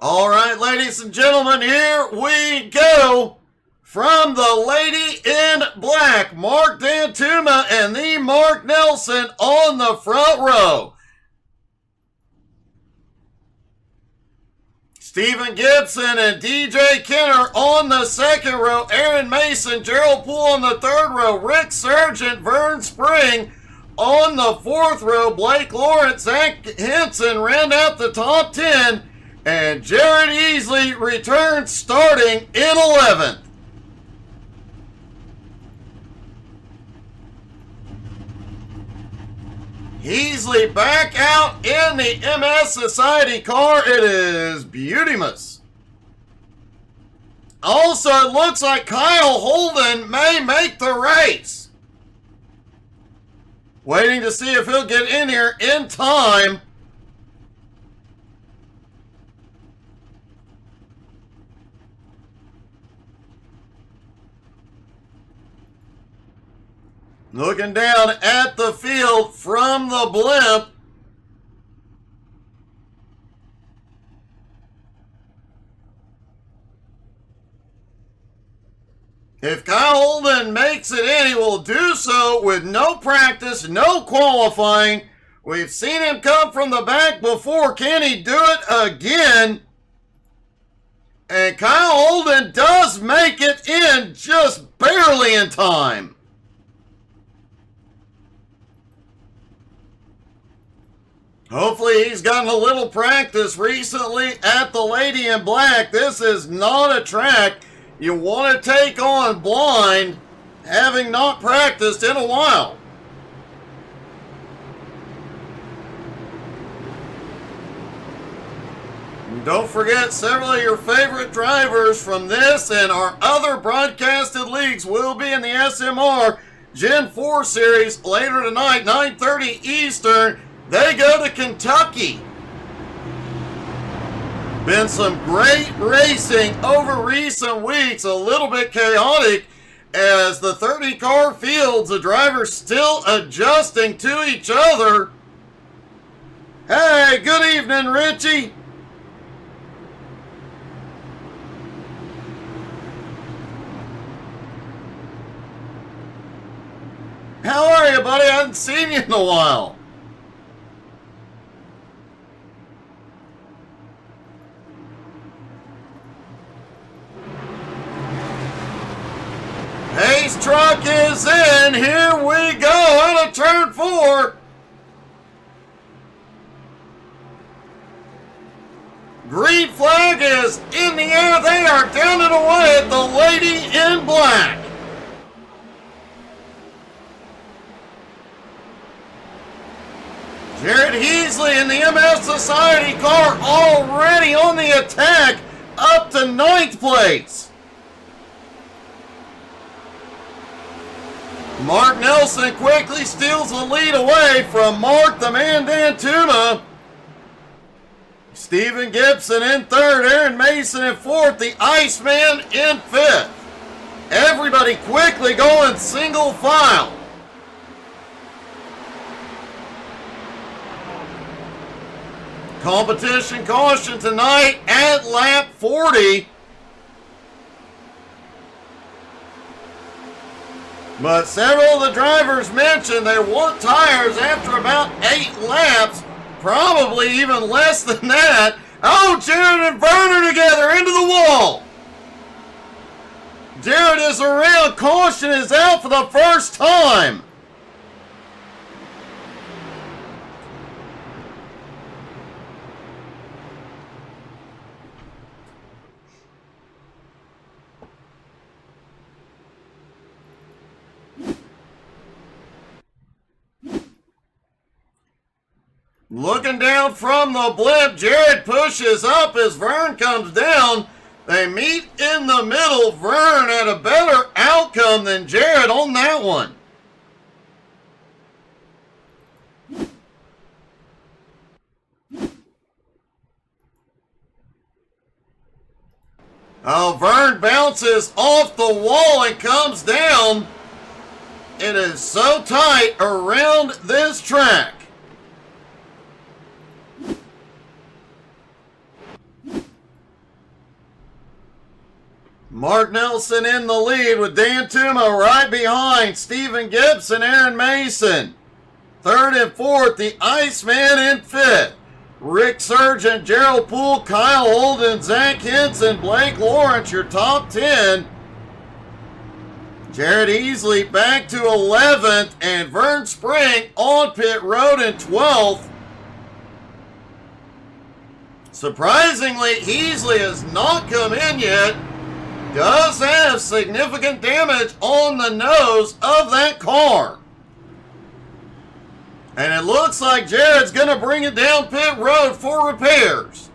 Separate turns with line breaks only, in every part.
All right, ladies and gentlemen, here we go. From the lady in black, Mark Dantuma and the Mark Nelson on the front row. Stephen Gibson and DJ Kenner on the second row. Aaron Mason, Gerald Poole on the third row. Rick Sargent, Vern Spring on the fourth row. Blake Lawrence, Zach Henson round out the top 10. And Jared Easley returns starting in 11th. Easley back out in the MS Society car. It is Beautymus. Also, it looks like Kyle Holden may make the race. Waiting to see if he'll get in here in time. Looking down at the field from the blimp. If Kyle Holden makes it in, he will do so with no practice, no qualifying. We've seen him come from the back before. Can he do it again? And Kyle Holden does make it in just barely in time. Hopefully he's gotten a little practice recently at the Lady in Black. This is not a track you want to take on blind, having not practiced in a while. And don't forget, several of your favorite drivers from this and our other broadcasted leagues will be in the SMR Gen 4 series later tonight, 9:30 Eastern. They go to Kentucky. Been some great racing over recent weeks. A little bit chaotic as the 30-car fields, the drivers still adjusting to each other. Hey, good evening, Richie. How are you, buddy? I haven't seen you in a while. Hayes truck is in. Here we go out of turn 4. Green flag is in the air. They are down and away at the Lady in Black. Jared Easley in the MS Society car already on the attack up to 9th place. Mark Nelson quickly steals the lead away from Mark the Man Dantuma. Stephen Gibson in 3rd, Aaron Mason in 4th, the Iceman in 5th. Everybody quickly going single file. Competition caution tonight at lap 40. But several of the drivers mentioned they want tires after about 8 laps, probably even less than that. Oh, Jared and Vern are together into the wall. Jared is around. Caution is out for the first time. Looking down from the blimp, Jared pushes up as Vern comes down. They meet in the middle. Vern had a better outcome than Jared on that one. Oh, Vern bounces off the wall and comes down. It is so tight around this track. Mark Nelson in the lead with Dan Tuma right behind Stephen Gibson, Aaron Mason. Third and fourth, the Iceman in fifth. Rick Sargent, Gerald Poole, Kyle Holden, Zach Henson, Blake Lawrence, your top 10. Jared Easley back to 11th, and Vern Spring on pit road in 12th. Surprisingly, Easley has not come in yet. Does have significant damage on the nose of that car. And it looks like Jared's going to bring it down pit road for repairs.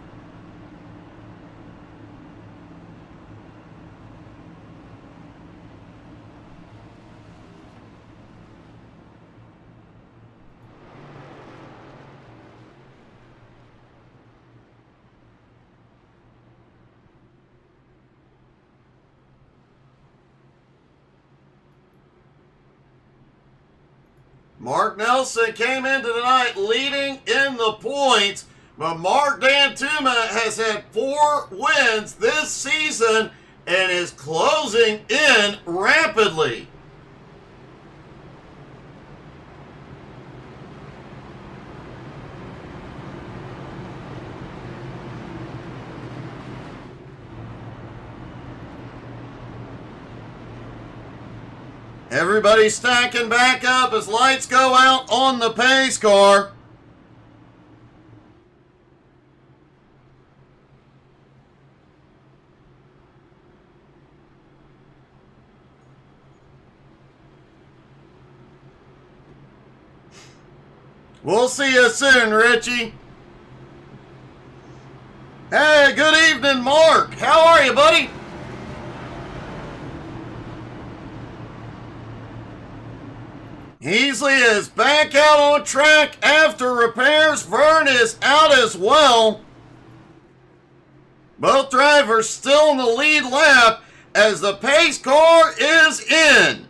Mark Nelson came into tonight leading in the points, but Mark Dantuma has had 4 wins this season and is closing in rapidly. Everybody stacking back up as lights go out on the pace car. We'll see you soon, Richie. Hey, good evening, Mark. How are you, buddy? Easley is back out on track after repairs. Vern is out as well. Both drivers still in the lead lap as the pace car is in.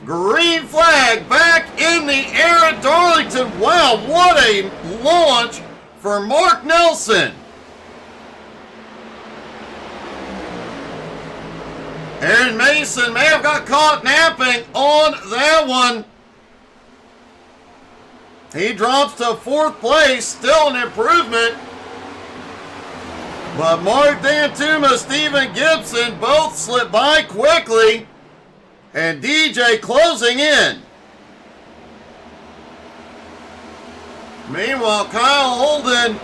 Green flag back in the air at Darlington. Wow, what a launch for Mark Nelson. Aaron Mason may have got caught napping on that one. He drops to 4th place, still an improvement. But Mark Dantuma, Stephen Gibson both slip by quickly. And DJ closing in. Meanwhile, Kyle Holden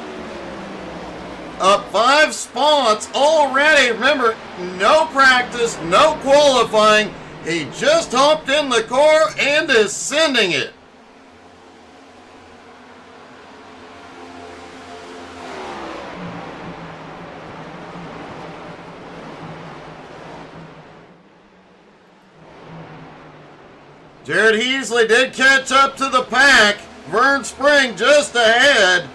up 5 spots already. Remember, no practice, no qualifying. He just hopped in the car and is sending it. Jared Easley did catch up to the pack. Vern Spring just ahead.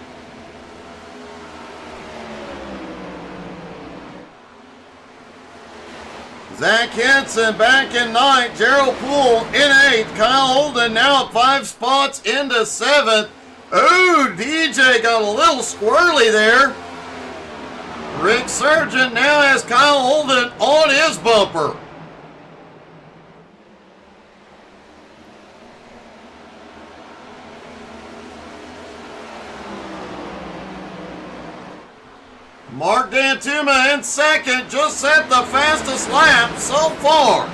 Zach Henson back in 9th. Gerald Poole in 8th. Kyle Holden now 5 spots into 7th. Ooh, DJ got a little squirrely there. Rick Sargent now has Kyle Holden on his bumper. Mark Dantuma in 2nd, just set the fastest lap so far.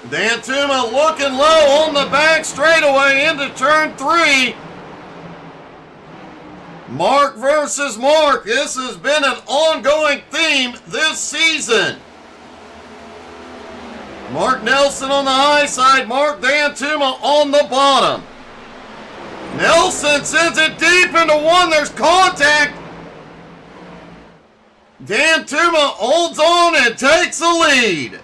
Dantuma looking low on the back straightaway into turn 3. Mark versus Mark. This has been an ongoing theme this season. Mark Nelson on the high side, Mark Dantuma on the bottom. Nelson sends it deep into 1. There's contact. Dantuma holds on and takes the lead.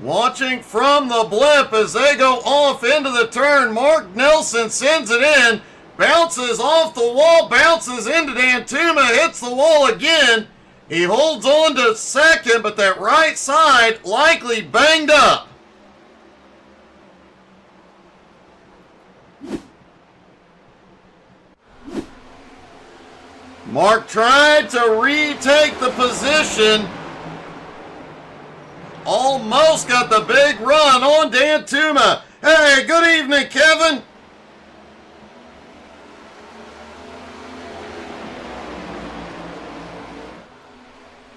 Watching from the blip as they go off into the turn, Mark Nelson sends it in. Bounces off the wall, bounces into Dantuma, hits the wall again. He holds on to second, but that right side likely banged up. Mark tried to retake the position. Almost got the big run on Dantuma. Hey, good evening, Kevin.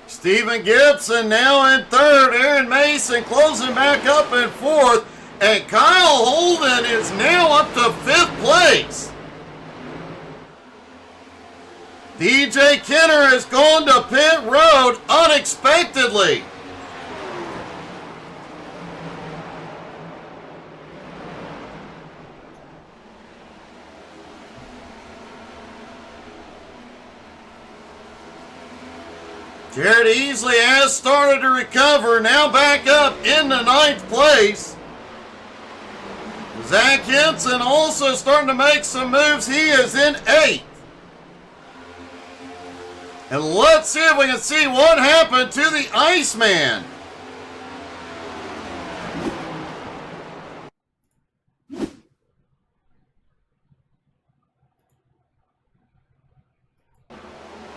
Stephen Gibson now in third. Aaron Mason closing back up in fourth. And Kyle Holden is now up to fifth place. DJ Kenner has gone to pit road unexpectedly. Jared Easley has started to recover, now back up into ninth place. Zach Henson also starting to make some moves. He is in eighth. And let's see if we can see what happened to the Iceman.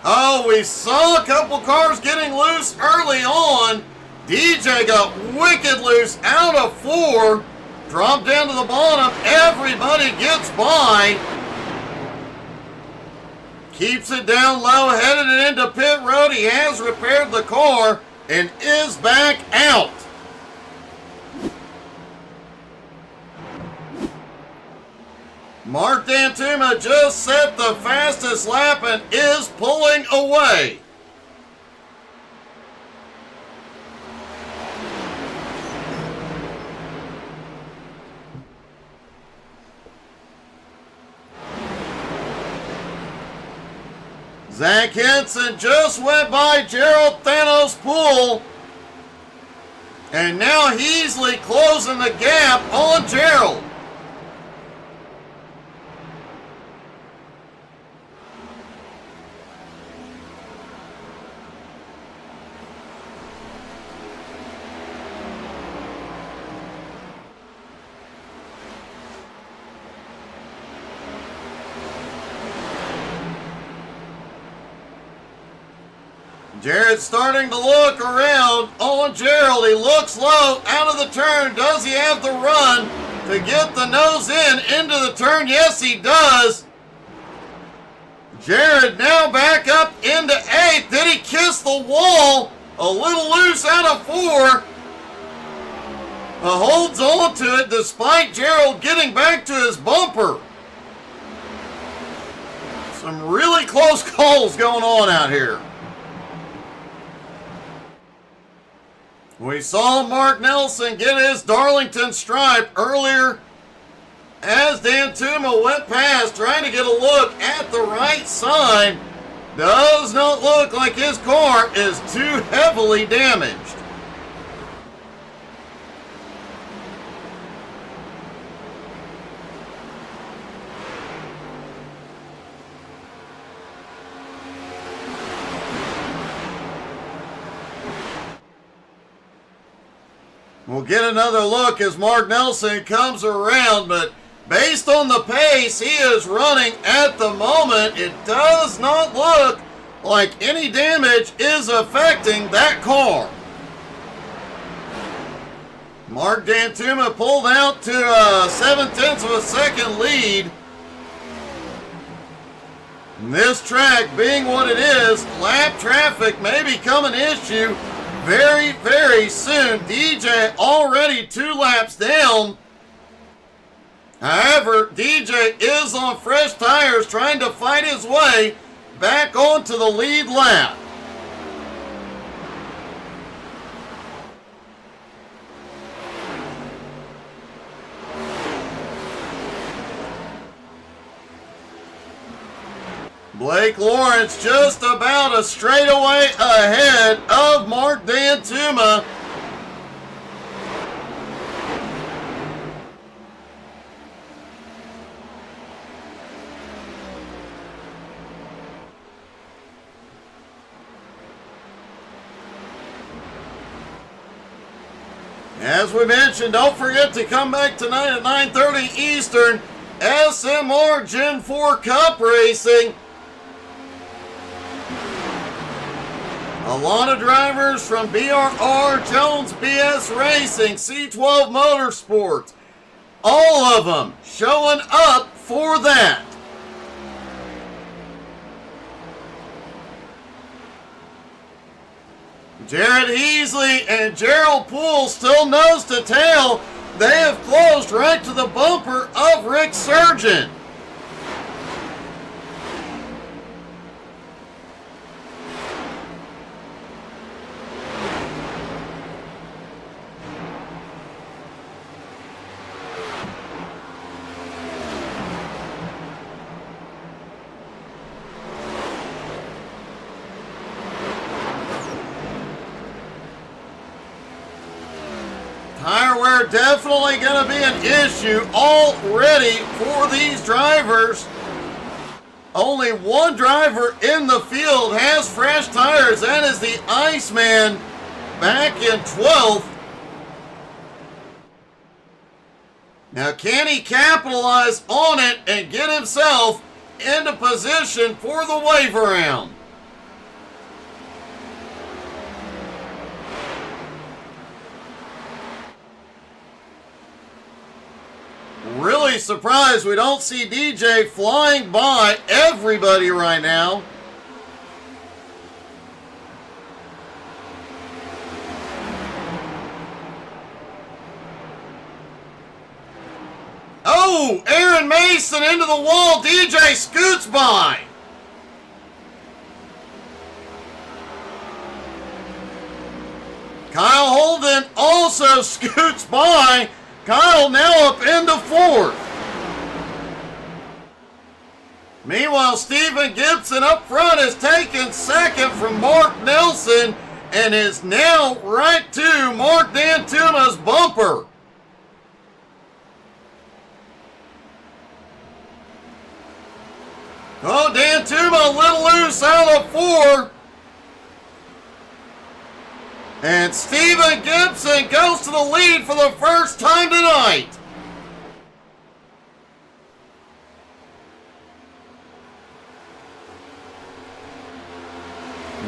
Oh, we saw a couple cars getting loose early on. DJ got wicked loose out of four. Dropped down to the bottom. Everybody gets by. Keeps it down low, headed it into pit road. He has repaired the car and is back out. Mark Dantuma just set the fastest lap and is pulling away. Zach Henson just went by Gerald Thanos Poole. And now Heasley closing the gap on Gerald. Jared's starting to look around on Gerald. He looks low out of the turn. Does he have the run to get the nose into the turn? Yes, he does. Jared now back up into eighth. Did he kiss the wall? A little loose out of four. Holds on to it despite Gerald getting back to his bumper. Some really close calls going on out here. We saw Mark Nelson get his Darlington stripe earlier as Dantuma went past, trying to get a look at the right side. Does not look like his car is too heavily damaged. We'll get another look as Mark Nelson comes around, but based on the pace he is running at the moment, it does not look like any damage is affecting that car. Mark Dantuma pulled out to 7/10 of a second lead. And this track being what it is, lap traffic may become an issue very, very soon. DJ already 2 laps down. However, DJ is on fresh tires trying to fight his way back onto the lead lap. Blake Lawrence just about a straightaway ahead of Mark Dantuma. As we mentioned, don't forget to come back tonight at 9:30 Eastern. SMR Gen 4 Cup Racing. A lot of drivers from BRR, Jones BS Racing, C12 Motorsports, all of them showing up for that. Jared Heasley and Gerald Poole still nose to tail. They have closed right to the bumper of Rick Sargent. Tire wear definitely going to be an issue already for these drivers. Only one driver in the field has fresh tires. That is the Iceman back in 12th. Now, can he capitalize on it and get himself into position for the wave around? Really surprised we don't see DJ flying by everybody right now. Oh, Aaron Mason into the wall. DJ scoots by. Kyle Holden also scoots by. Kyle now up into 4th. Meanwhile, Stephen Gibson up front is taking 2nd from Mark Nelson and is now right to Mark Dantuma's bumper. Oh, Dantuma a little loose out of 4. And Stephen Gibson goes to the lead for the first time tonight.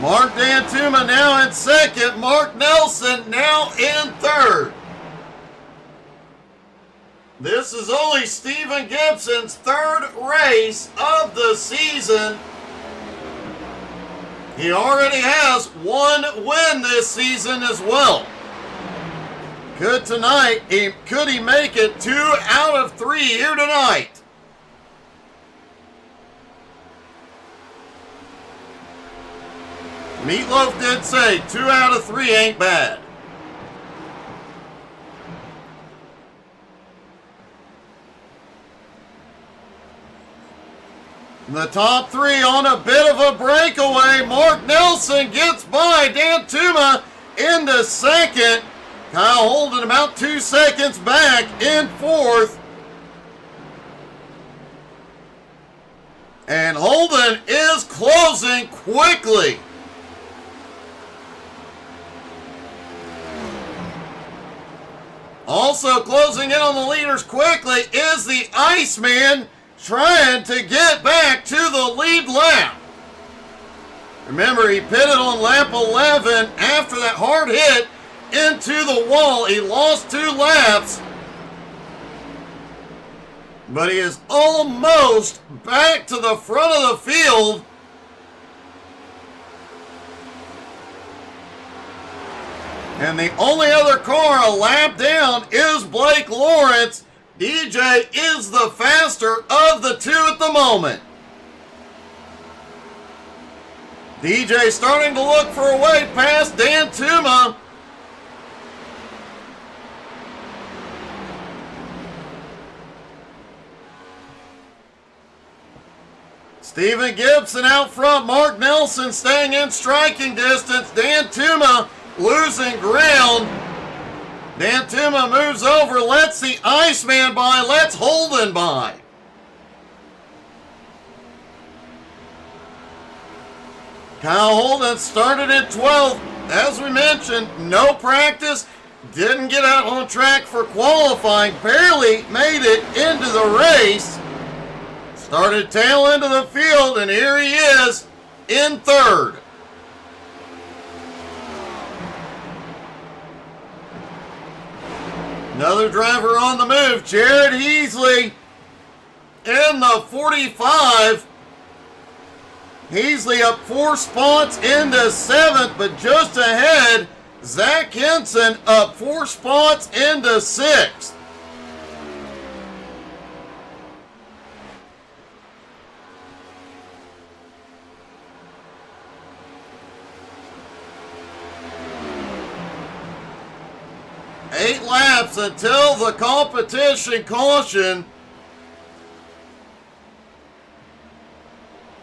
Mark Dantuma now in 2nd. Mark Nelson now in 3rd. This is only Stephen Gibson's 3rd race of the season. He already has 1 win this season as well. Could he make it 2 out of 3 here tonight? Meatloaf did say 2 out of 3 ain't bad. The top 3 on a bit of a breakaway. Mark Nelson gets by Dantuma into 2nd. Kyle Holden about 2 seconds back in 4th. And Holden is closing quickly. Also closing in on the leaders quickly is the Iceman, trying to get back to the lead lap. Remember, he pitted on lap 11 after that hard hit into the wall. He lost 2 laps, but he is almost back to the front of the field. And the only other car a lap down is Blake Lawrence. DJ is the faster of the 2 at the moment. DJ starting to look for a way past Dantuma. Stephen Gibson out front. Mark Nelson staying in striking distance. Dantuma losing ground. Dantuma moves over, lets the Iceman by, lets Holden by. Kyle Holden started at 12th. As we mentioned, no practice. Didn't get out on track for qualifying, barely made it into the race. Started tail into the field, and here he is in third. Another driver on the move, Jared Heasley in the 45. Heasley up 4 spots into 7th, but just ahead, Zach Henson up 4 spots into 6th. Eight laps until the competition caution.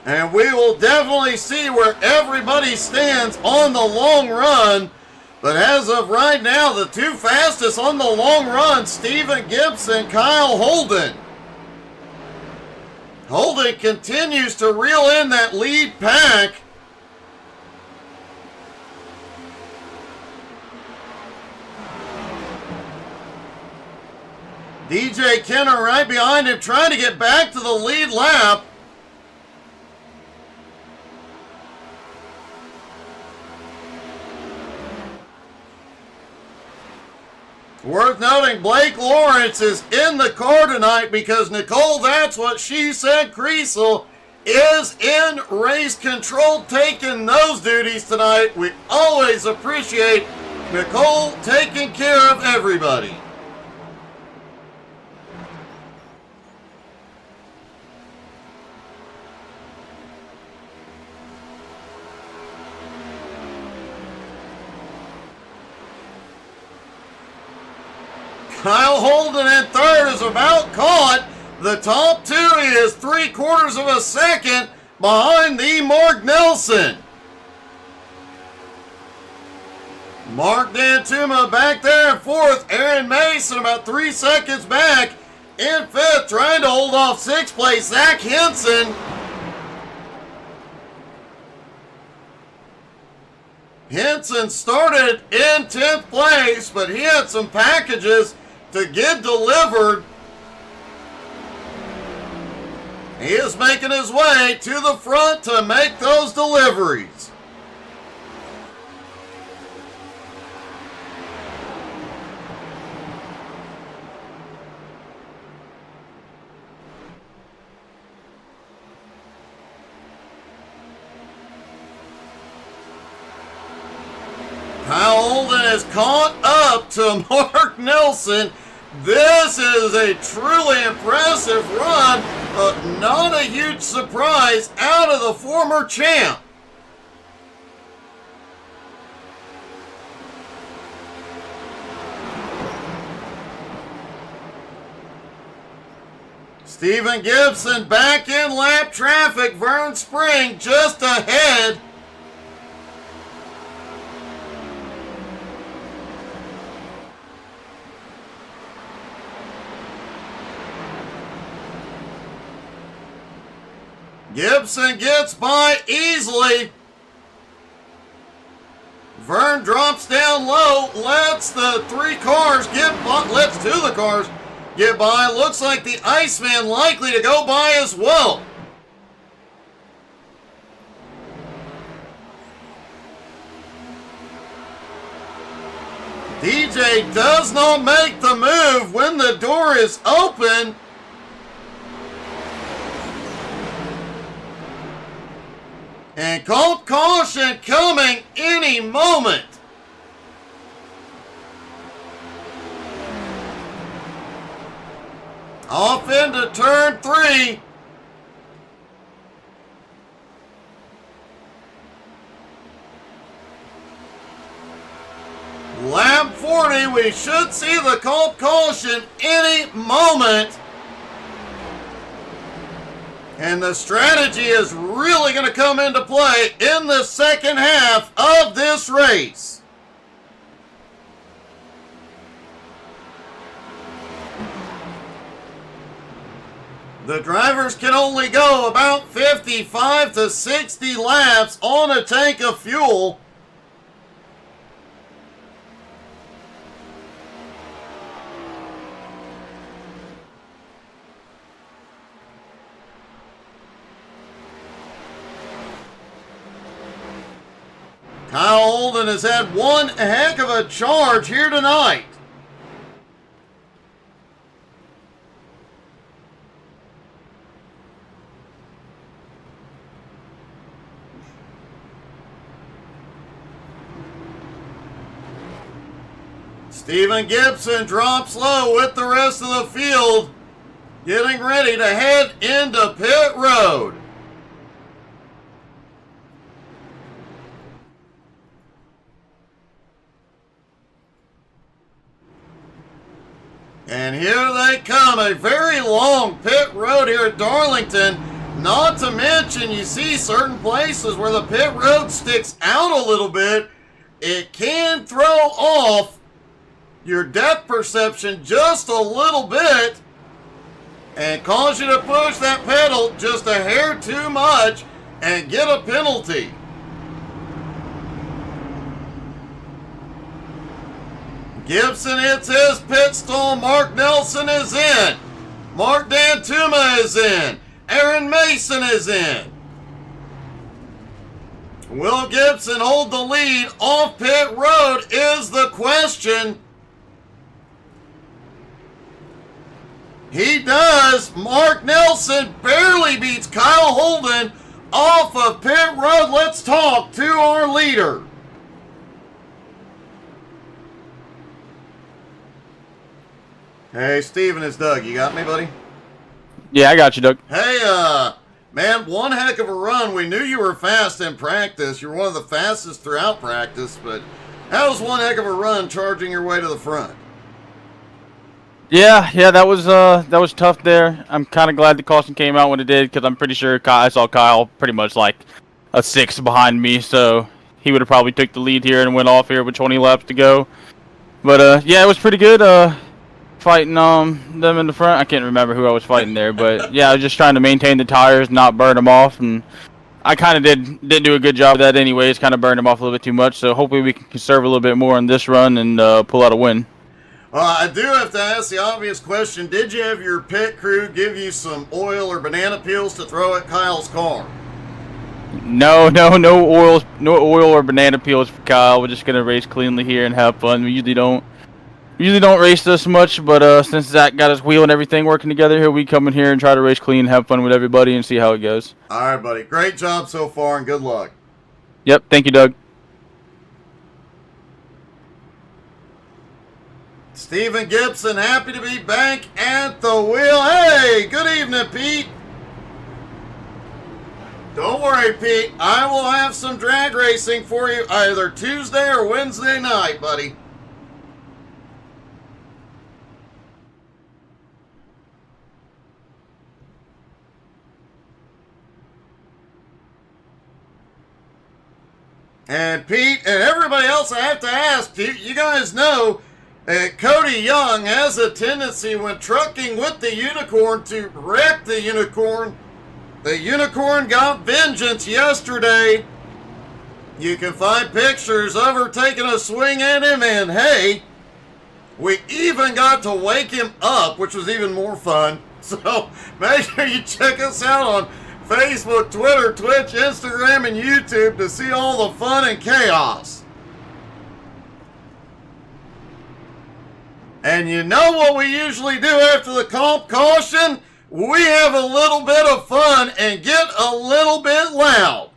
And we will definitely see where everybody stands on the long run. But as of right now, the 2 fastest on the long run, Stephen Gibson, Kyle Holden. Holden continues to reel in that lead pack. DJ Kenner right behind him, trying to get back to the lead lap. Worth noting, Blake Lawrence is in the car tonight because Nicole, that's what she said, Creasel, is in race control, taking those duties tonight. We always appreciate Nicole taking care of everybody. Kyle Holden in third is about caught. The top 2 is 3/4 of a second behind the Mark Nelson. Mark Dantuma back there in 4th. Aaron Mason about 3 seconds back in 5th, trying to hold off 6th place. Zach Henson. Henson started in 10th place, but he had some packages to get delivered. He is making his way to the front to make those deliveries. Kyle Holden has caught up to Mark Nelson. This is a truly impressive run, but not a huge surprise out of the former champ. Stephen Gibson back in lap traffic. Vern Spring just ahead. Gibson gets by easily. Vern drops down low, lets the 3 cars get by, lets 2 of the cars get by. Looks like the Iceman likely to go by as well. DJ does not make the move when the door is open. And called caution coming any moment. Off into turn 3. Lap 40, we should see the called caution any moment. And the strategy is really going to come into play in the second half of this race. The drivers can only go about 55 to 60 laps on a tank of fuel. Kyle Holden has had one heck of a charge here tonight. Stephen Gibson drops low with the rest of the field, getting ready to head into pit road. And here they come, a very long pit road here at Darlington. Not to mention, you see certain places where the pit road sticks out a little bit. It can throw off your depth perception just a little bit and cause you to push that pedal just a hair too much and get a penalty. Gibson hits his pit stall. Mark Nelson is in. Mark Dantuma is in. Aaron Mason is in. Will Gibson hold the lead off pit road is the question. He does. Mark Nelson barely beats Kyle Holden off of pit road. Let's talk to our leader. Hey, Steven, it's Doug. You got me, buddy?
Yeah, I got you, Doug.
Hey, man, one heck of a run. We knew you were fast in practice. You're one of the fastest throughout practice, but that was one heck of a run charging your way to the front.
Yeah, that was tough there. I'm kind of glad the caution came out when it did because I'm pretty sure I saw Kyle pretty much like a 6 behind me, so he would have probably took the lead here and went off here with 20 laps to go. But yeah, it was pretty good. Fighting them in the front. I can't remember who I was fighting there, but yeah, I was just trying to maintain the tires, not burn them off, and I kind of didn't do a good job of that anyways. Kind of burned them off a little bit too much. So hopefully we can conserve a little bit more on this run and pull out a win.
I do have to ask the obvious question. Did you have your pit crew give you some oil or banana peels to throw at Kyle's car?
No oil or banana peels for Kyle. We're just gonna race cleanly here and have fun. We usually don't race this much, but since Zach got his wheel and everything working together here, we come in here and try to race clean, have fun with everybody, and see how it goes.
All right, buddy. Great job so far, and good luck.
Yep, thank you, Doug.
Stephen Gibson, happy to be back at the wheel. Hey, good evening, Pete. Don't worry, Pete. I will have some drag racing for you either Tuesday or Wednesday night, buddy. And Pete and everybody else, I have to ask, you guys know Cody Young has a tendency when trucking with the Unicorn to wreck the Unicorn. The Unicorn got vengeance yesterday. You can find pictures of her taking a swing at him, and hey, we even got to wake him up, which was even more fun. So make sure you check us out on Facebook, Twitter, Twitch, Instagram, and YouTube to see all the fun and chaos. And you know what we usually do after the comp caution? We have a little bit of fun and get a little bit loud.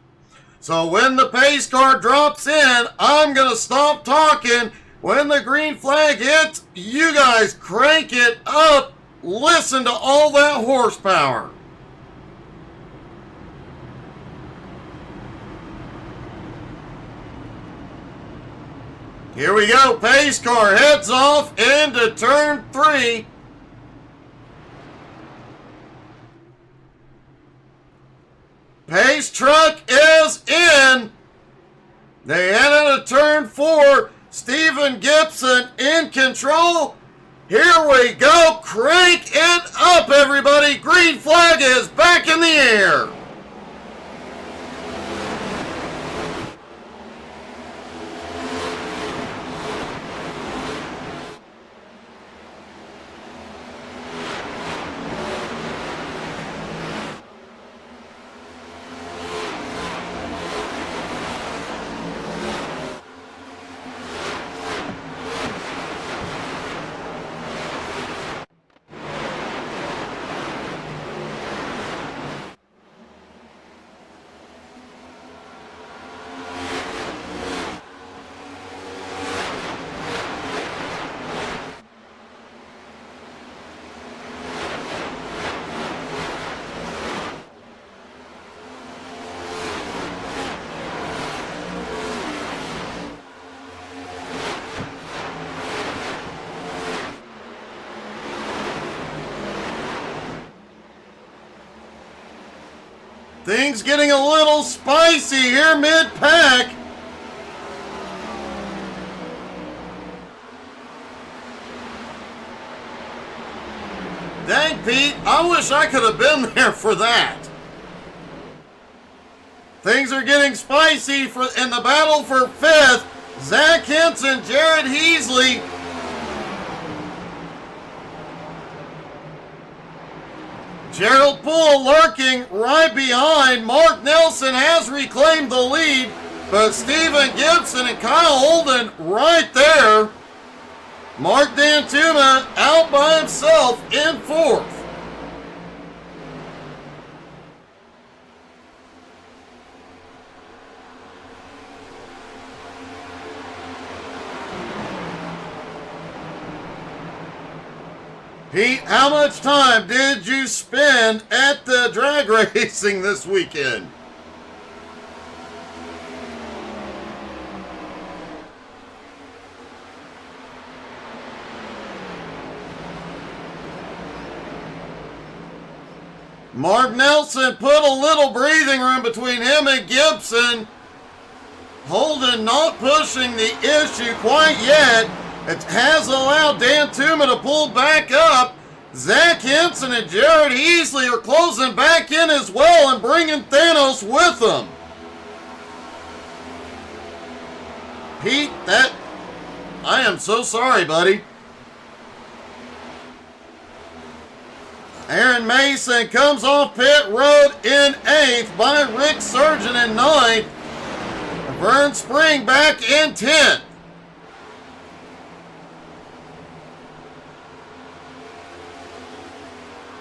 So when the pace car drops in, I'm going to stop talking. When the green flag hits, you guys crank it up. Listen to all that horsepower. Here we go. Pace car heads off into turn 3. Pace truck is in. They head into turn 4. Stephen Gibson in control. Here we go. Crank it up, everybody. Green flag is back in the air. Things getting a little spicy here mid-pack. Dang, Pete, I wish I could have been there for that. Things are getting spicy in the battle for 5th. Zach Henson, Jared Heasley. Gerald Poole lurking right behind. Mark Nelson has reclaimed the lead, but Stephen Gibson and Kyle Holden right there. Mark Dantuma out by himself in 4th. Pete, how much time did you spend at the drag racing this weekend? Mark Nelson put a little breathing room between him and Gibson. Holden not pushing the issue quite yet. It has allowed Dan Tuma to pull back up. Zach Henson and Jared Heasley are closing back in as well and bringing Thanos with them. Pete, I am so sorry, buddy. Aaron Mason comes off pit road in 8th by Rick Surgeon in 9th. Vern Spring back in 10th.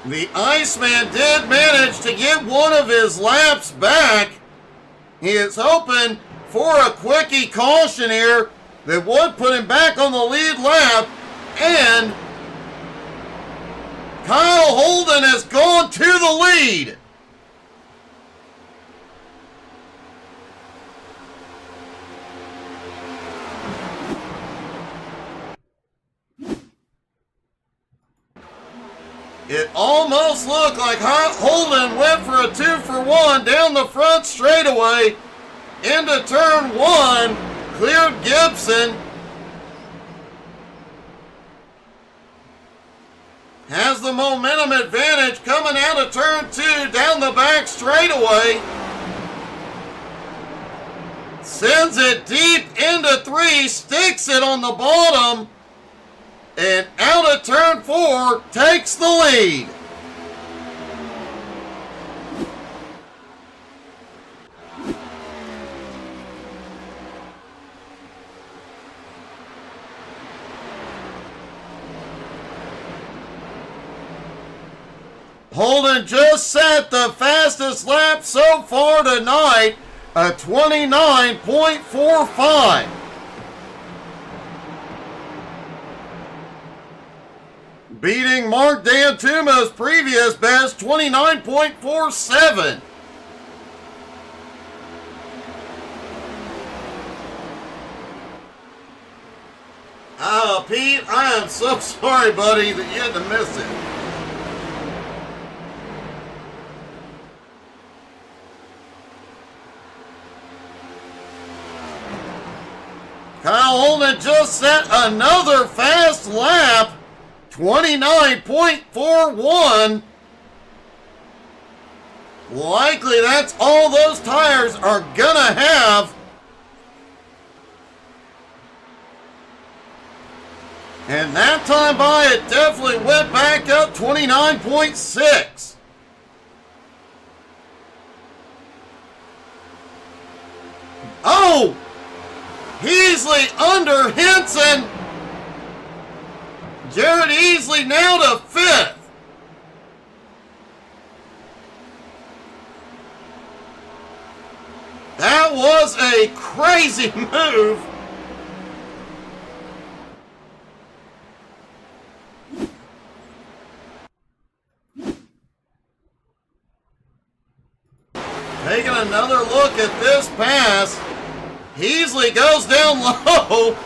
The Iceman did manage to get one of his laps back. He is hoping for a quickie caution here that would put him back on the lead lap. And Kyle Holden has gone to the lead. It almost looked like Holden went for a 2-for-1 down the front straightaway into turn 1, cleared Gibson. Has the momentum advantage coming out of turn 2 down the back straightaway. Sends it deep into 3, sticks it on the bottom. And out of turn 4, takes the lead. Holden just set the fastest lap so far tonight, a 29.45. Beating Mark Dantuma's previous best, 29.47. Pete, I am so sorry, buddy, that you had to miss it. Kyle Holden just set another fast lap. 29.41. Likely that's all those tires are gonna have. And that time by, it definitely went back up 29.6. Oh! Heasley under Henson. Jared Heasley now to 5th. That was a crazy move. Taking another look at this pass. Heasley goes down low.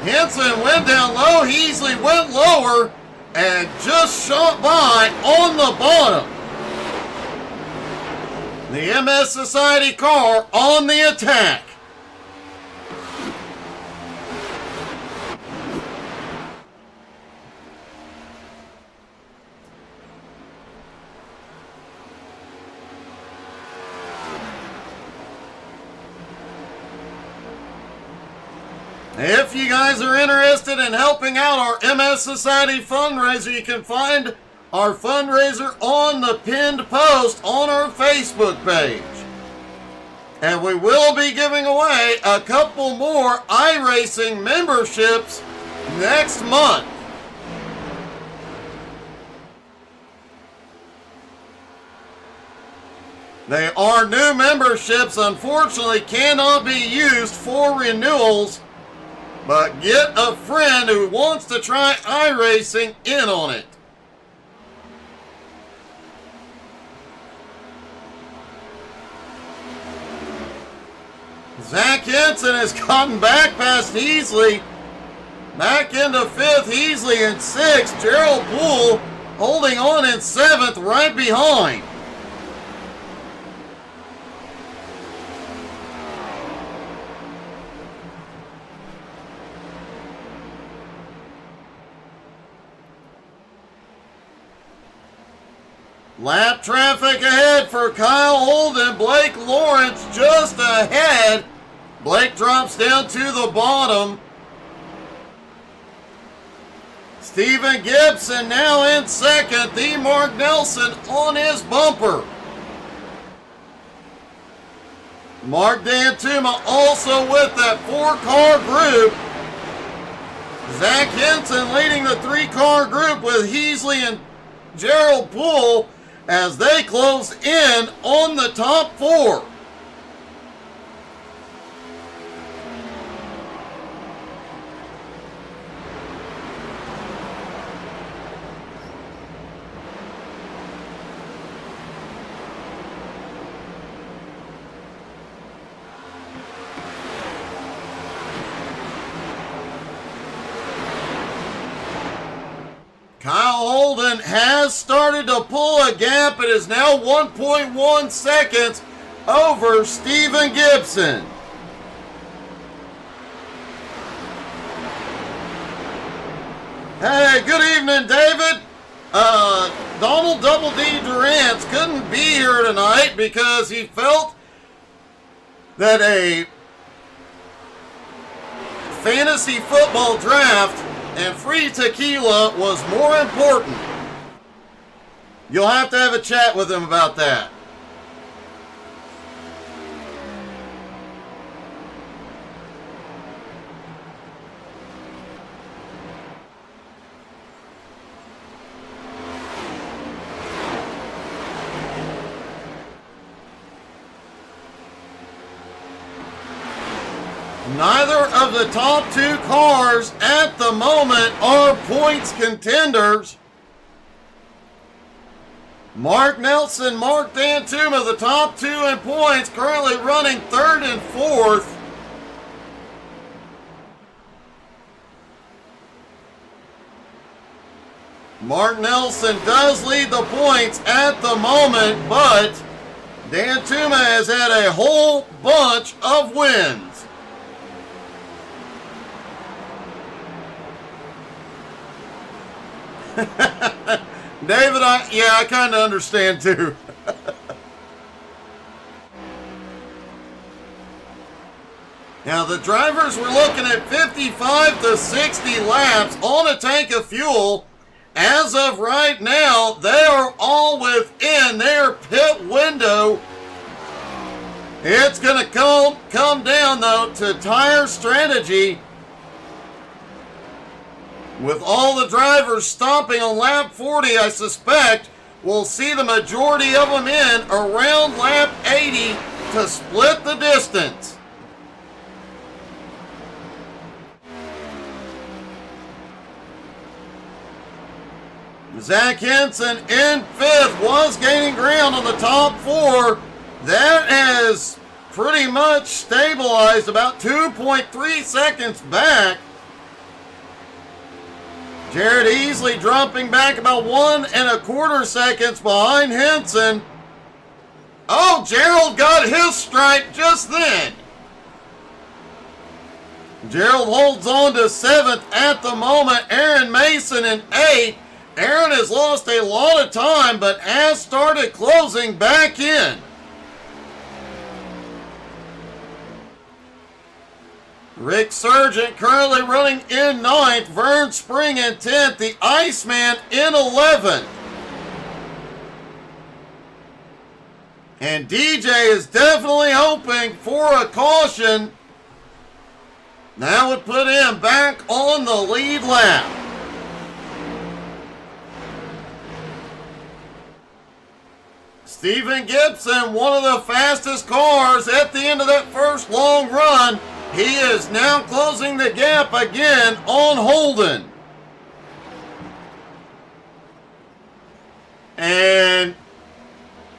Henson went down low, Heasley went lower, and just shot by on the bottom. The MS Society car on the attack. If you guys are interested in helping out our MS Society fundraiser, you can find our fundraiser on the pinned post on our Facebook page. And we will be giving away a couple more iRacing memberships next month. They are new memberships, unfortunately cannot be used for renewals. But get a friend who wants to try iRacing in on it. Zach Henson has gotten back past Heasley. Back into 5th, Heasley in 6th. Gerald Poole holding on in 7th, right behind. Lap traffic ahead for Kyle Holden. Blake Lawrence just ahead. Blake drops down to the bottom. Stephen Gibson now in 2nd. The Mark Nelson on his bumper. Mark D'Antuma also with that 4-car group. Zach Henson leading the 3-car group with Heasley and Gerald Poole as they close in on the top 4. Kyle Holden has started to pull a gap. It is now 1.1 seconds over Stephen Gibson. Hey, good evening, David. Donald Double D Durant couldn't be here tonight because he felt that a fantasy football draft and free tequila was more important. You'll have to have a chat with him about that. Neither of the top 2 cars at the moment are points contenders. Mark Nelson, Mark D'Antuma, the top 2 in points, currently running 3rd and 4th. Mark Nelson does lead the points at the moment, but D'Antuma has had a whole bunch of wins. David, I kind of understand too. Now the drivers were looking at 55 to 60 laps on a tank of fuel. As of right now, they are all within their pit window. It's going to come down though to tire strategy. With all the drivers stopping on lap 40, I suspect we'll see the majority of them in around lap 80 to split the distance. Zach Henson in 5th was gaining ground on the top 4. That has pretty much stabilized about 2.3 seconds back. Jared Easley dropping back about 1 1/4 seconds behind Henson. Oh, Gerald got his stripe just then. Gerald holds on to 7th at the moment. Aaron Mason in 8th. Aaron has lost a lot of time, but has started closing back in. Rick Sargent currently running in 9th. Vern Spring in 10th. The Iceman in 11th. And DJ is definitely hoping for a caution. That would put him back on the lead lap. Stephen Gibson, one of the fastest cars at the end of that first long run. He is now closing the gap again on Holden. And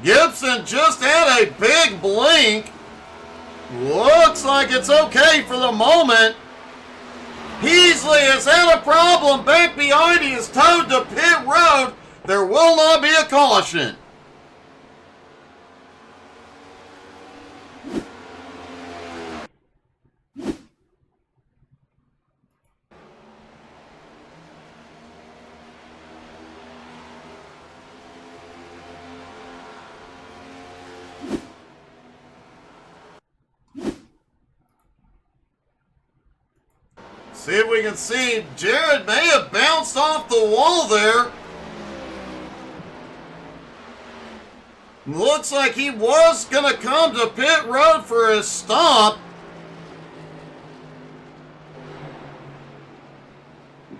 Gibson just had a big blink. Looks like it's okay for the moment. Peasley has had a problem back behind. He is towed to pit road. There will not be a caution. See if we can see. Jared may have bounced off the wall there. Looks like he was going to come to pit road for his stop.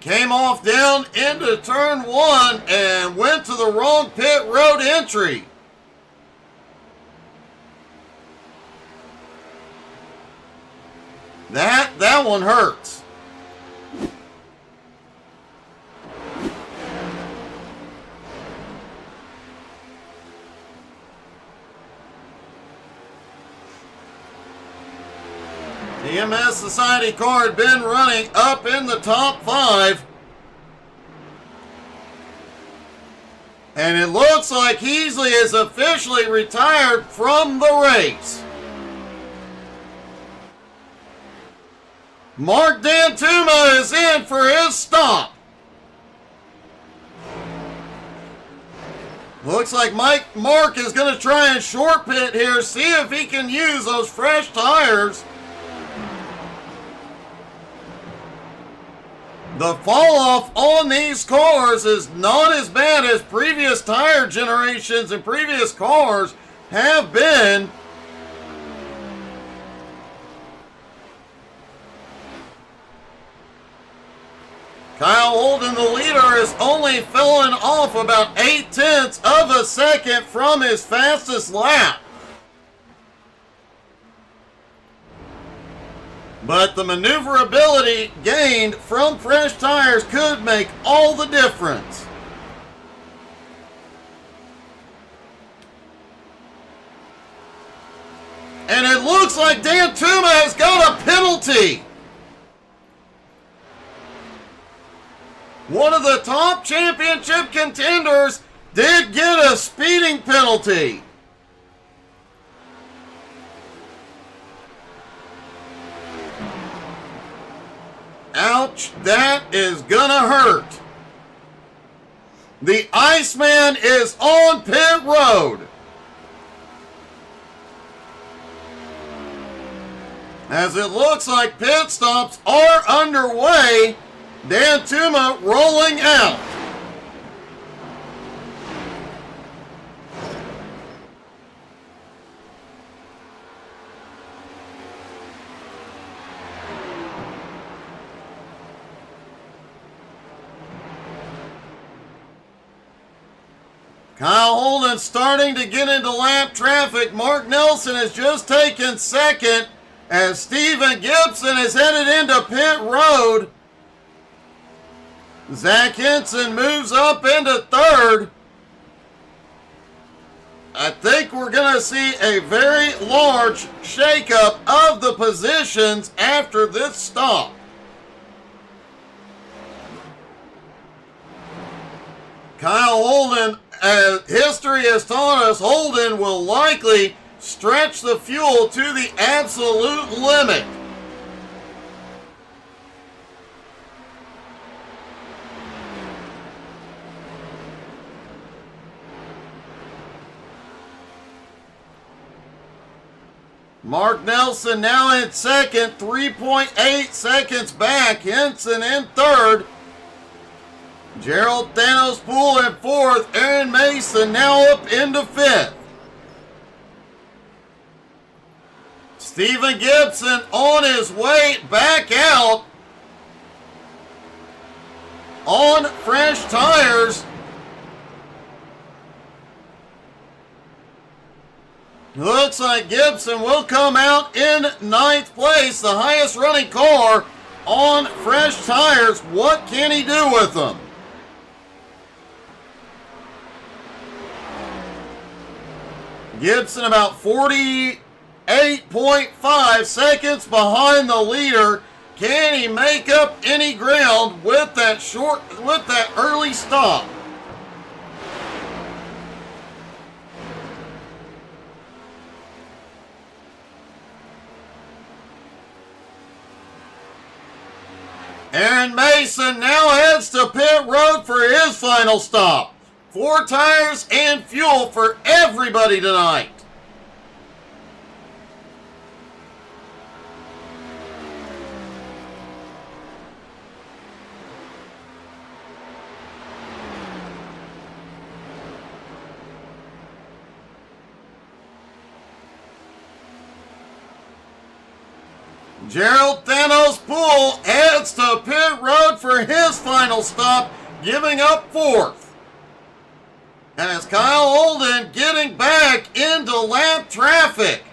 Came off down into turn 1 and went to the wrong pit road entry. That one hurts. The MS Society car had been running up in the top 5. And it looks like Heasley is officially retired from the race. Mark Dantuma is in for his stop. Looks like Mark is going to try and short pit here, see if he can use those fresh tires. The fall off on these cars is not as bad as previous tire generations and previous cars have been. Kyle Holden, the leader, is only fallen off about 0.8 of a second from his fastest lap. But the maneuverability gained from fresh tires could make all the difference. And it looks like Dan Tuma has got a penalty. One of the top championship contenders did get a speeding penalty. Ouch, that is gonna hurt. The Iceman is on pit road. As it looks like pit stops are underway, Dan Tuma rolling out. Kyle Holden starting to get into lap traffic. Mark Nelson has just taken second as Stephen Gibson is headed into pit road. Zach Henson moves up into third. I think we're going to see a very large shakeup of the positions after this stop. Kyle Holden history has taught us, Holden will likely stretch the fuel to the absolute limit. Mark Nelson now in second, 3.8 seconds back. Henson in third. Gerald Thanos Poole in fourth. Aaron Mason now up into fifth. Stephen Gibson on his way back out on fresh tires. Looks like Gibson will come out in ninth place, the highest running car on fresh tires. What can he do with them? Gibson about 48.5 seconds behind the leader. Can he make up any ground with that early stop? Aaron Mason now heads to pit road for his final stop. 4 tires and fuel for everybody tonight. Gerald Thanos Poole heads to pit road for his final stop, giving up fourth. As Kyle Holden getting back into lap traffic.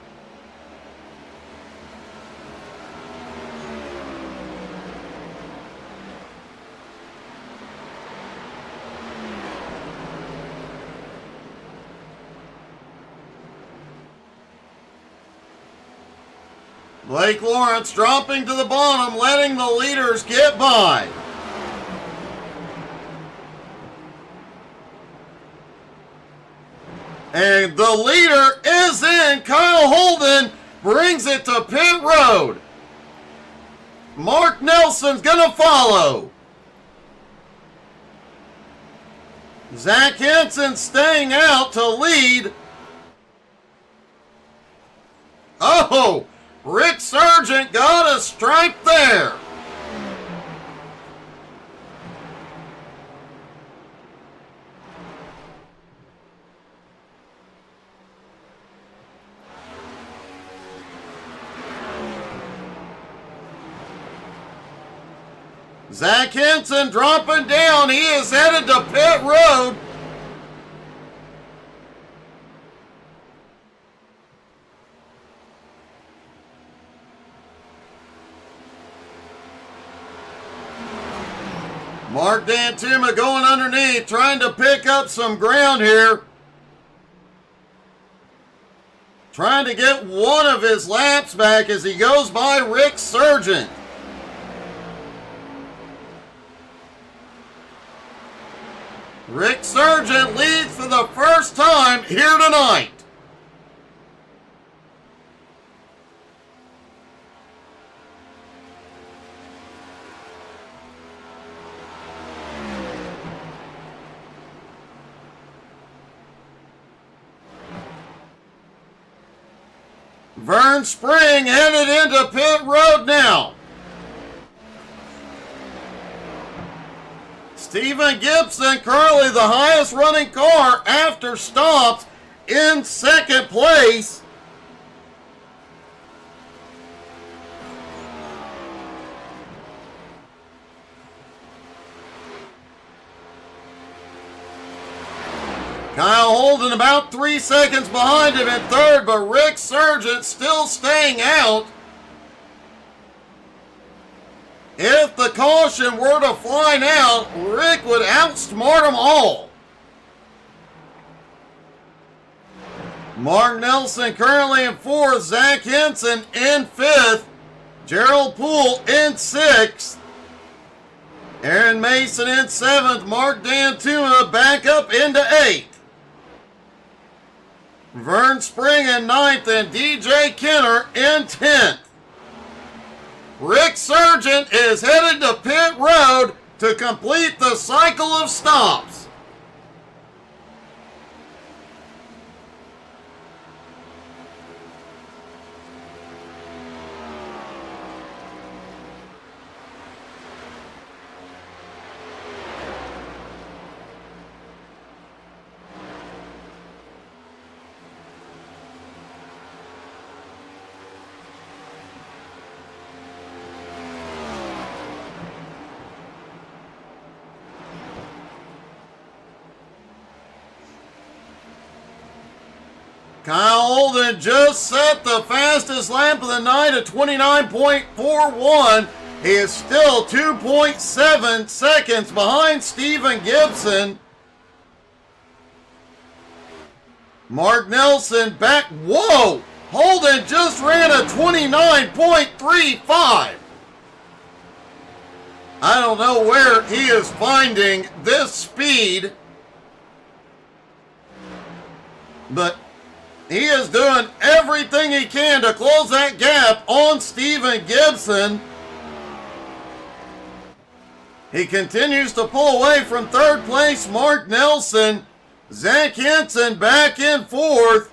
Blake Lawrence dropping to the bottom, letting the leaders get by. And the leader is in. Kyle Holden brings it to pit road. Mark Nelson's gonna follow. Zach Henson staying out to lead. Oh! Rick Sargent got a stripe there. Zach Henson dropping down. He is headed to pit road. Mark Dantuma going underneath, trying to pick up some ground here. Trying to get one of his laps back as he goes by Rick Sargent. Rick Sargent leads for the first time here tonight. Vern Spring headed into pit road now. Stephen Gibson, currently the highest running car after stops, in second place. Kyle Holden about 3 seconds behind him in third, but Rick Sargent still staying out. If the caution were to fly out, Rick would outsmart them all. Mark Nelson currently in fourth, Zach Henson in fifth, Gerald Poole in sixth, Aaron Mason in seventh, Mark Dantuma back up into eighth. Vern Spring in 9th and DJ Kenner in 10th. Rick Sargent is headed to pit road to complete the cycle of stops. Kyle Holden just set the fastest lap of the night at 29.41. He is still 2.7 seconds behind Steven Gibson. Mark Nelson back. Whoa! Holden just ran a 29.35. I don't know where he is finding this speed, but he is doing everything he can to close that gap on Steven Gibson. He continues to pull away from third place Mark Nelson. Zach Henson back in fourth.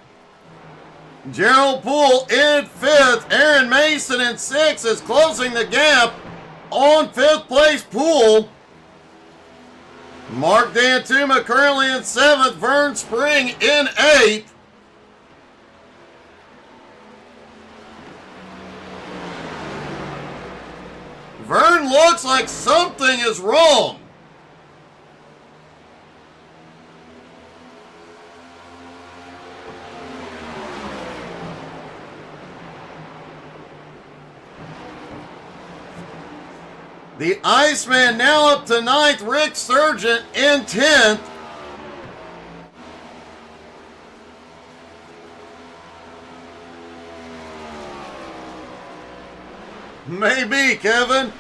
Gerald Poole in fifth. Aaron Mason in sixth is closing the gap on fifth place Poole. Mark Dantuma currently in seventh. Vern Spring in eighth. Vern looks like something is wrong. The Iceman now up to ninth. Rick Sargent in 10th. Maybe, Kevin.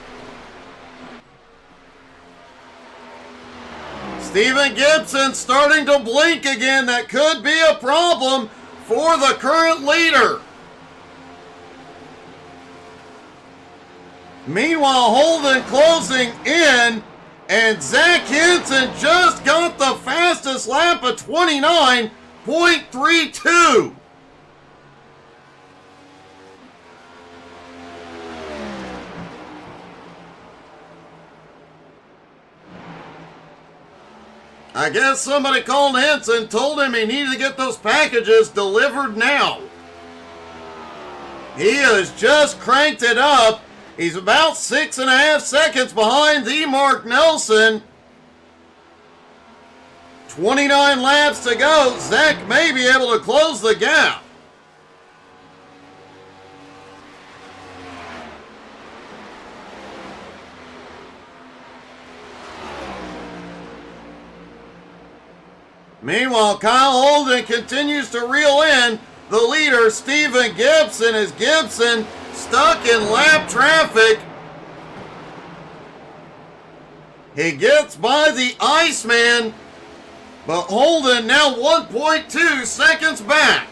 Steven Gibson starting to blink again. That could be a problem for the current leader. Meanwhile, Holden closing in, and Zach Henson just got the fastest lap of 29.32. I guess somebody called Henson, told him he needed to get those packages delivered now. He has just cranked it up. He's about 6.5 seconds behind the Mark Nelson. 29 laps to go. Zach may be able to close the gap. Meanwhile, Kyle Holden continues to reel in the leader, Steven Gibson, as Gibson stuck in lap traffic. He gets by the Iceman, but Holden now 1.2 seconds back.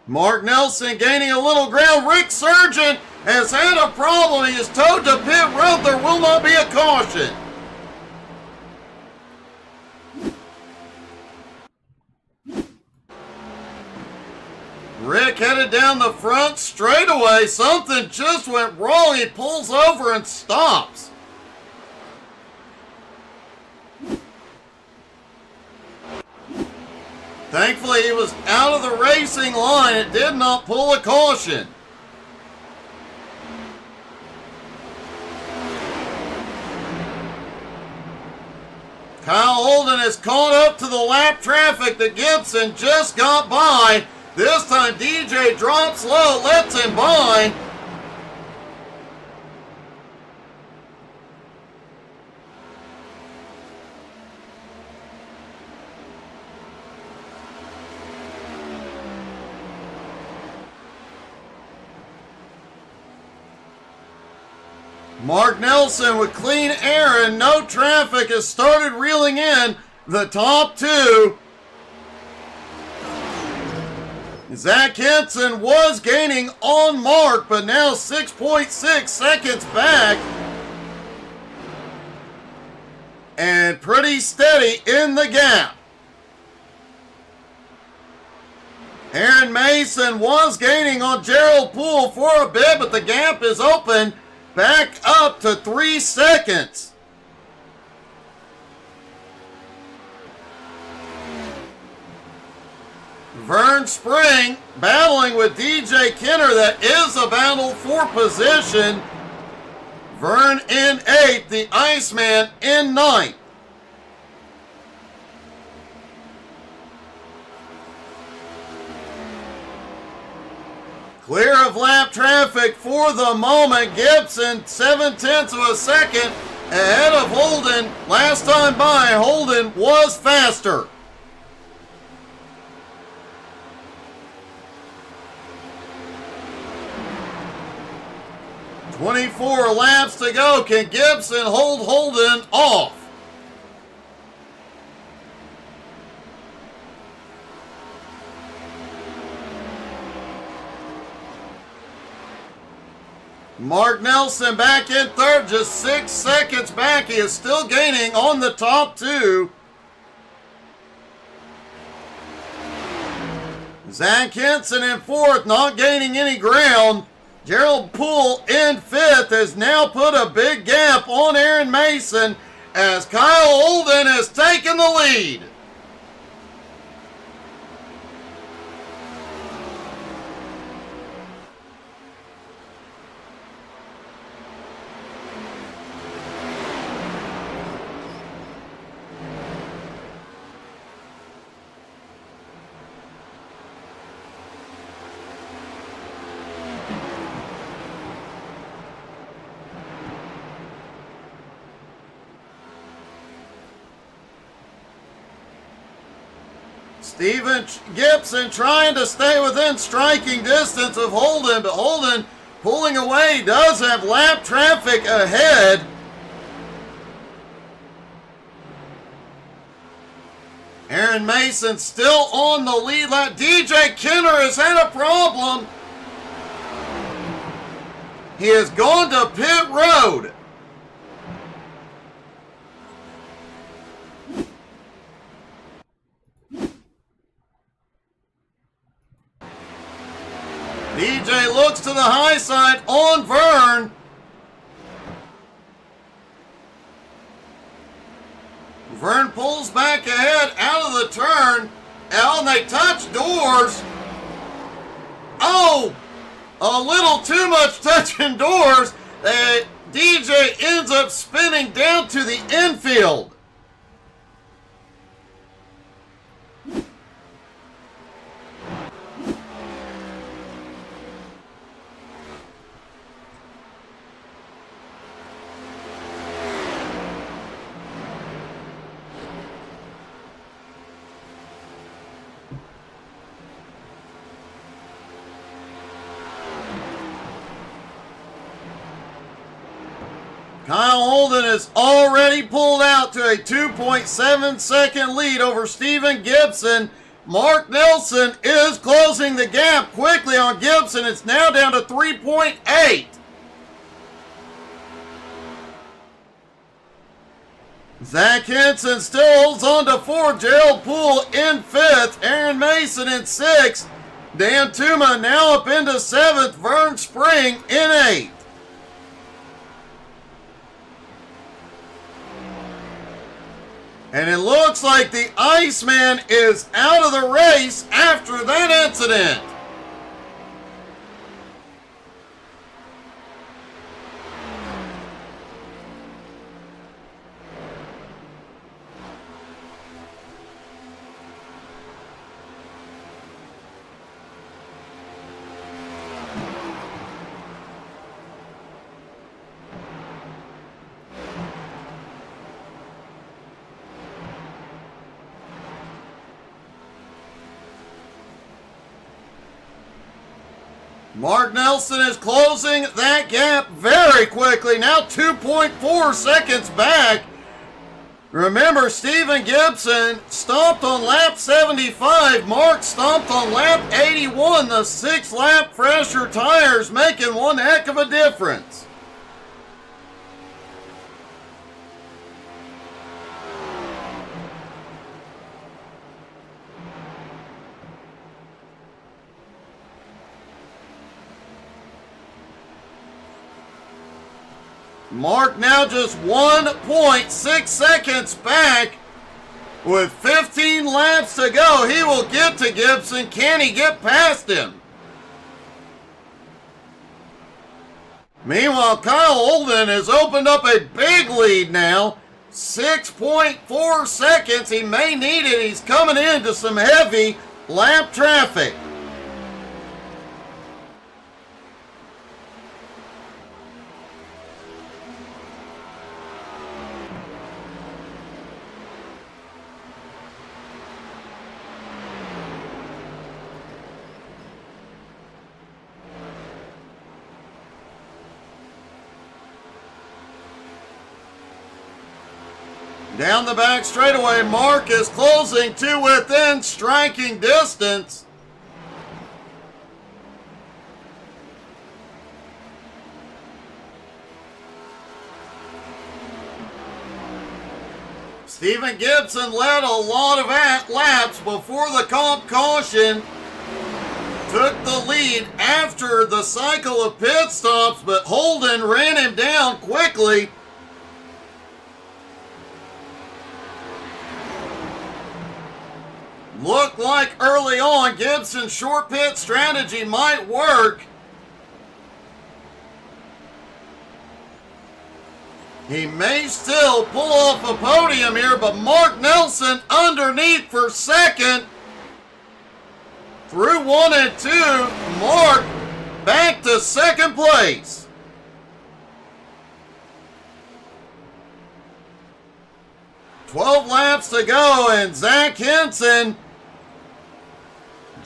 Mark Nelson gaining a little ground. Rick Sargent has had a problem. He is towed to pit road. There will not be a caution. Rick headed down the front straightaway. Something just went wrong. He pulls over and stops. Thankfully, he was out of the racing line. It did not pull a caution. Kyle Holden has caught up to the lap traffic that Gibson just got by. This time DJ drops low, lets him by. Mark Nelson with clean air and no traffic has started reeling in the top two. Zach Henson was gaining on Mark, but now 6.6 seconds back. And pretty steady in the gap. Aaron Mason was gaining on Gerald Poole for a bit, but the gap is open back up to 3 seconds. Vern Spring battling with DJ Kenner. That is a battle for position. Vern in 8th, the Iceman in 9th. Clear of lap traffic for the moment. Gibson 0.7 of a second ahead of Holden. Last time by, Holden was faster. "24 laps to go. Can Gibson hold Holden off?" Mark Nelson back in 3rd, just 6 seconds back. He is still gaining on the top two. Zach Henson in 4th, not gaining any ground. Gerald Poole in 5th has now put a big gap on Aaron Mason as Kyle Holden has taken the lead. Steven Gibson trying to stay within striking distance of Holden, but Holden pulling away, does have lap traffic ahead. Aaron Mason still on the lead lap. DJ Kenner has had a problem. He has gone to pit road. DJ looks to the high side on Vern. Vern pulls back ahead out of the turn. And they touch doors. Oh, a little too much touching doors. DJ ends up spinning down to the infield. Kyle Holden has already pulled out to a 2.7 second lead over Steven Gibson. Mark Nelson is closing the gap quickly on Gibson. It's now down to 3.8. Zach Henson still holds on to 4th. Gerald Poole in 5th. Aaron Mason in 6th. Dan Tuma now up into 7th. Vern Spring in 8th. And it looks like the Iceman is out of the race after that incident. Mark Nelson is closing that gap very quickly. Now 2.4 seconds back. Remember, Stephen Gibson stopped on lap 75. Mark stopped on lap 81. The 6-lap fresher tires making one heck of a difference. Mark now just 1.6 seconds back with 15 laps to go. He will get to Gibson. Can he get past him? Meanwhile, Kyle Holden has opened up a big lead now. 6.4 seconds. He may need it. He's coming into some heavy lap traffic. Down the back straightaway, Mark is closing to within striking distance. Stephen Gibson led a lot of laps before the comp caution. Took the lead after the cycle of pit stops, but Holden ran him down quickly. Looked like early on Gibson's short pit strategy might work. He may still pull off a podium here, but Mark Nelson underneath for second. Through 1 and 2, Mark back to second place. "12 laps to go, and Zach Henson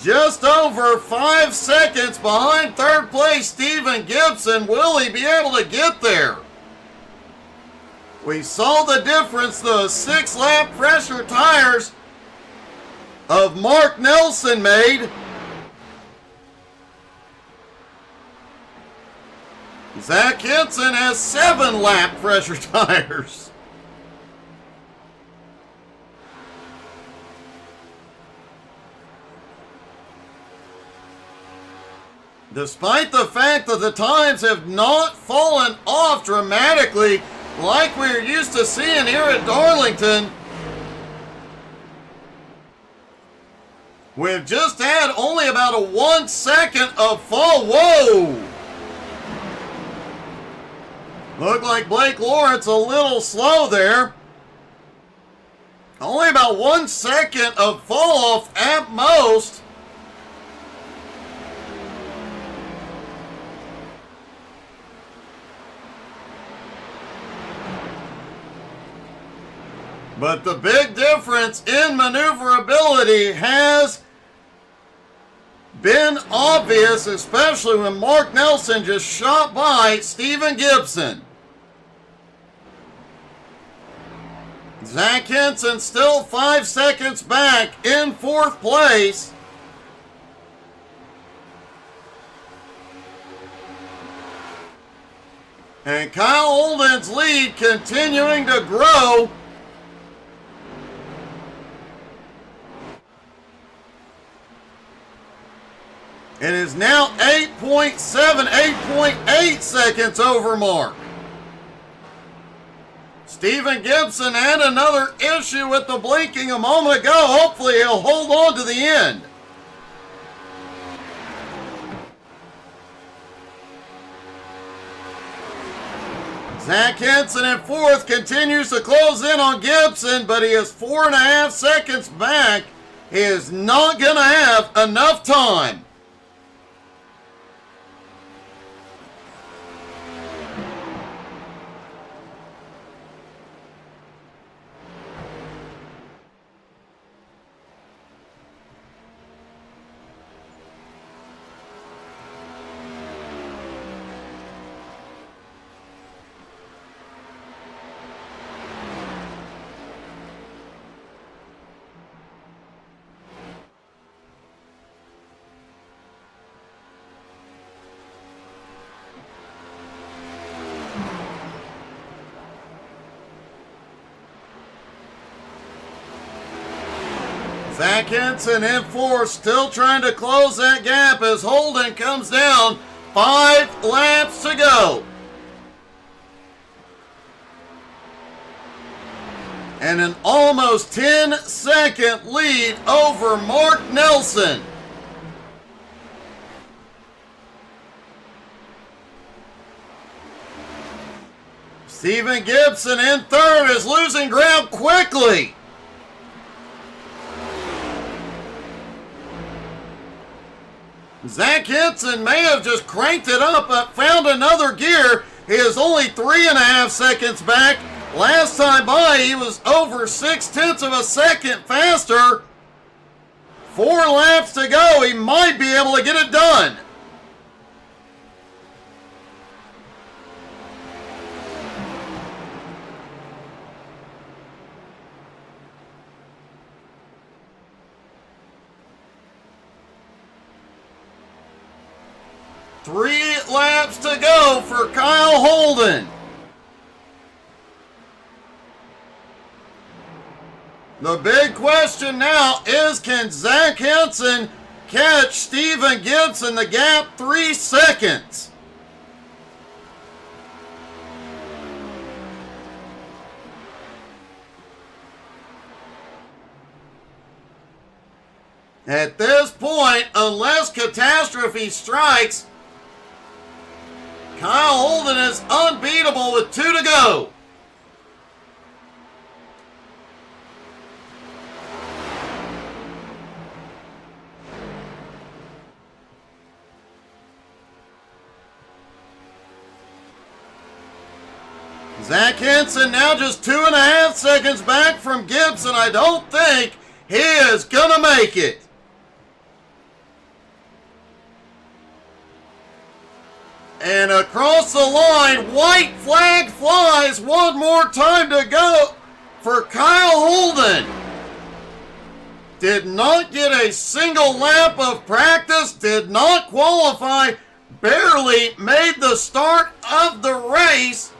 just over 5 seconds behind third place Stephen Gibson. Will he be able to get there? We saw the difference the 6-lap fresher tires of Mark Nelson made. Zach Henson has 7-lap fresher tires. Despite the fact that the times have not fallen off dramatically like we're used to seeing here at Darlington, we've just had only about a 1 second of fall. Whoa! Looked like Blake Lawrence a little slow there. Only about 1 second of fall off at most. But the big difference in maneuverability has been obvious, especially when Mark Nelson just shot by Stephen Gibson. Zach Henson still 5 seconds back in 4th place. And Kyle Holden's lead continuing to grow. It is now 8.7, 8.8 seconds over Mark. Stephen Gibson had another issue with the blinking a moment ago. Hopefully he'll hold on to the end. Zach Henson in 4th continues to close in on Gibson, but he is 4.5 seconds back. He is not going to have enough time. Zach Henson in fourth, still trying to close that gap as Holden comes down. 5 laps to go. And an almost 10-second lead over Mark Nelson. Stephen Gibson in third is losing ground quickly. Zach Henson may have just cranked it up, but found another gear. He is only 3.5 seconds back. Last time by, he was over 0.6 of a second faster. 4 laps to go. He might be able to get it done. Three laps to go for Kyle Holden. The big question now is, can Zach Henson catch Stephen Gibson? The gap 3 seconds. At this point, unless catastrophe strikes, Kyle Holden is unbeatable with 2 to go. Zach Henson now just 2.5 seconds back from Gibson. I don't think he is gonna make it. And across the line, white flag flies. One more time to go for Kyle Holden. Did not get a single lap of practice, did not qualify, barely made the start of the race.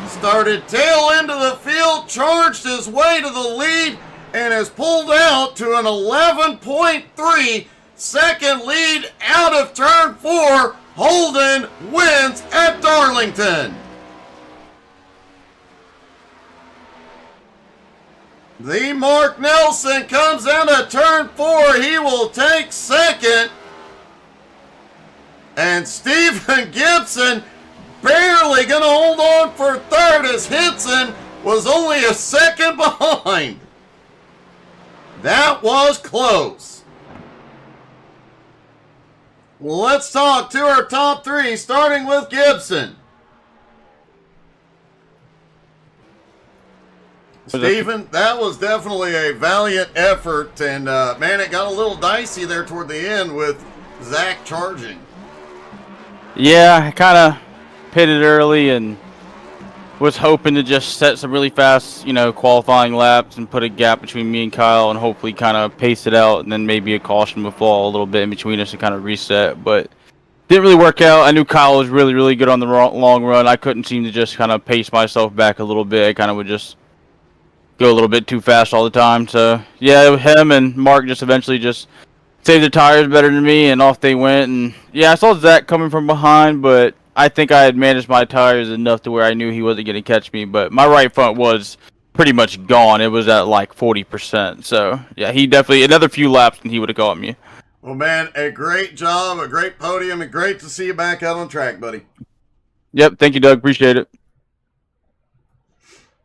Started tail into the field, charged his way to the lead, and has pulled out to an 11.3 second lead out of turn 4. Holden wins at Darlington. The Mark Nelson comes out of turn 4. He will take second. And Stephen Gibson barely going to hold on for third as Henson was only a second behind. That was close. Let's talk to our top 3, starting with Gibson. Stephen, that was definitely a valiant effort, and man, it got a little dicey there toward the end with Zach charging.
Yeah, I kind of pitted early and was hoping to just set some really fast, qualifying laps and put a gap between me and Kyle and hopefully kind of pace it out, and then maybe a caution would fall a little bit in between us to kind of reset. But didn't really work out. I knew Kyle was really, really good on the long run. I couldn't seem to just kind of pace myself back a little bit. I kind of would just go a little bit too fast all the time. So, yeah, him and Mark just eventually just saved the tires better than me, and off they went. And, yeah, I saw Zach coming from behind, but I think I had managed my tires enough to where I knew he wasn't going to catch me, but my right front was pretty much gone. It was at like 40%. So, yeah, he definitely, another few laps and he would have caught me.
Well, man, a great job, a great podium, and great to see you back out on track, buddy.
Yep, thank you, Doug. Appreciate it.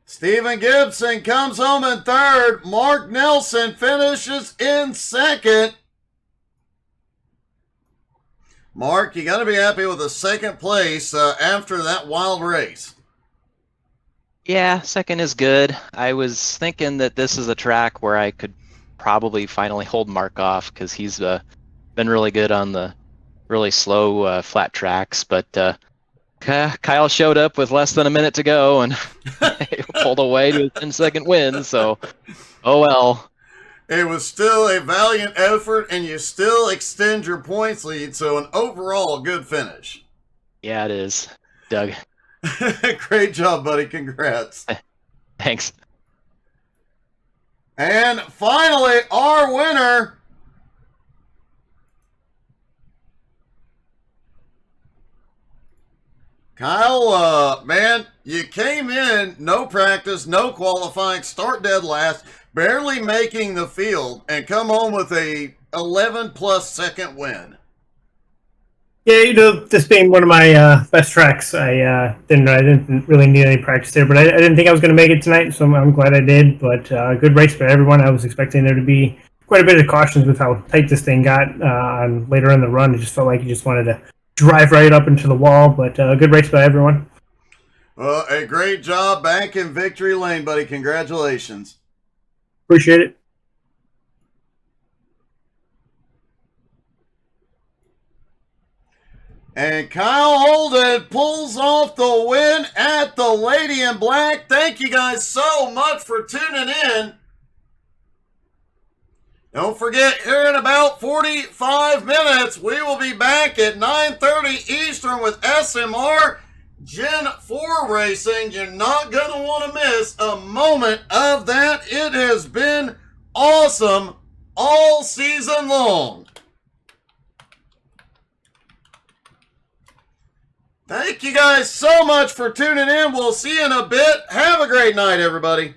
Stephen Gibson comes home in third. Mark Nelson finishes in second. Mark, you got to be happy with the second place after that wild race.
Yeah, second is good. I was thinking that this is a track where I could probably finally hold Mark off because he's been really good on the really slow flat tracks. But Kyle showed up with less than a minute to go and pulled away to a 10-second win. So, oh well.
It was still a valiant effort, and you still extend your points lead, so an overall good finish.
Yeah, it is, Doug.
Great job, buddy. Congrats.
Thanks.
And finally, our winner, Kyle, man, you came in, no practice, no qualifying, start dead last, barely making the field, and come home with a 11-plus second win.
Yeah, this being one of my best tracks, I didn't really need any practice there, but I didn't think I was going to make it tonight, so I'm glad I did. But good race for everyone. I was expecting there to be quite a bit of cautions with how tight this thing got later in the run. It just felt like you just wanted to drive right up into the wall, but good race by everyone.
Well, a great job back in victory lane, buddy. Congratulations.
Appreciate it.
And Kyle Holden pulls off the win at the Lady in Black. Thank you guys so much for tuning in. Don't forget, here in about 45 minutes, we will be back at 9:30 Eastern with SMR Gen 4 Racing. You're not going to want to miss a moment of that. It has been awesome all season long. Thank you guys so much for tuning in. We'll see you in a bit. Have a great night, everybody.